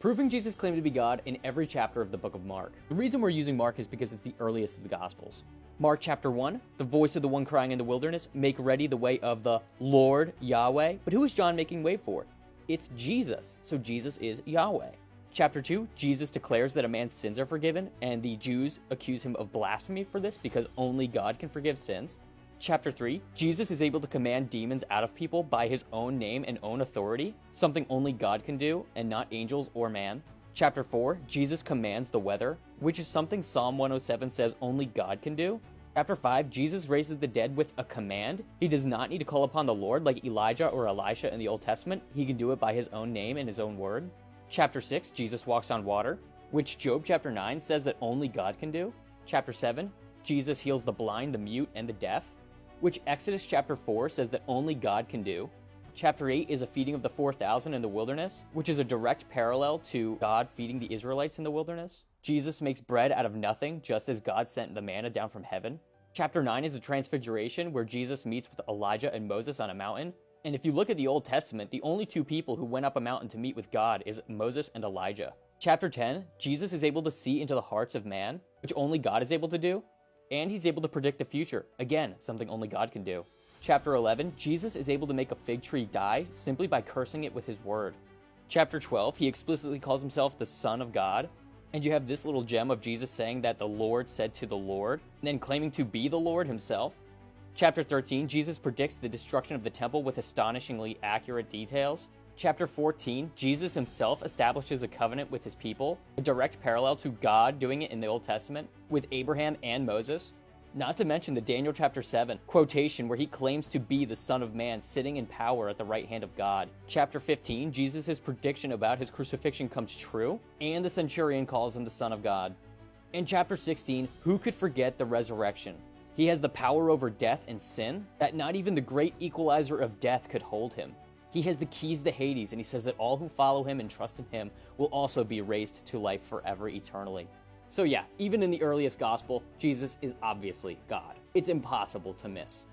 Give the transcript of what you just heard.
proving Jesus' claim to be God in every chapter of the book of Mark. The reason we're using Mark is because it's the earliest of the Gospels. Mark chapter 1, the voice of the one crying in the wilderness, make ready the way of the Lord Yahweh. But who is John making way for? It's Jesus, so Jesus is Yahweh. Chapter 2, Jesus declares that a man's sins are forgiven, and the Jews accuse him of blasphemy for this because only God can forgive sins. Chapter 3, Jesus is able to command demons out of people by his own name and own authority, something only God can do and not angels or man. Chapter 4, Jesus commands the weather, which is something Psalm 107 says only God can do. Chapter 5, Jesus raises the dead with a command. He does not need to call upon the Lord like Elijah or Elisha in the Old Testament. He can do it by his own name and his own word. Chapter 6, Jesus walks on water, which Job chapter 9 says that only God can do. Chapter 7, Jesus heals the blind, the mute, and the deaf, which Exodus chapter 4 says that only God can do. Chapter 8 is a feeding of the 4,000 in the wilderness, which is a direct parallel to God feeding the Israelites in the wilderness. Jesus makes bread out of nothing, just as God sent the manna down from heaven. Chapter 9 is a transfiguration where Jesus meets with Elijah and Moses on a mountain. And if you look at the Old Testament, the only two people who went up a mountain to meet with God is Moses and Elijah. Chapter 10, Jesus is able to see into the hearts of man, which only God is able to do. And he's able to predict the future. Again, something only God can do. Chapter 11, Jesus is able to make a fig tree die simply by cursing it with his word. Chapter 12, he explicitly calls himself the Son of God. And you have this little gem of Jesus saying that the Lord said to the Lord, and then claiming to be the Lord himself. Chapter 13, Jesus predicts the destruction of the temple with astonishingly accurate details. Chapter 14, Jesus himself establishes a covenant with his people, a direct parallel to God doing it in the Old Testament with Abraham and Moses. Not to mention the Daniel chapter 7 quotation where he claims to be the Son of Man sitting in power at the right hand of God. Chapter 15, Jesus' prediction about his crucifixion comes true, and the centurion calls him the Son of God. In chapter 16, who could forget the resurrection? He has the power over death and sin that not even the great equalizer of death could hold him. He has the keys to Hades, and he says that all who follow him and trust in him will also be raised to life forever eternally. So yeah, even in the earliest gospel, Jesus is obviously God. It's impossible to miss.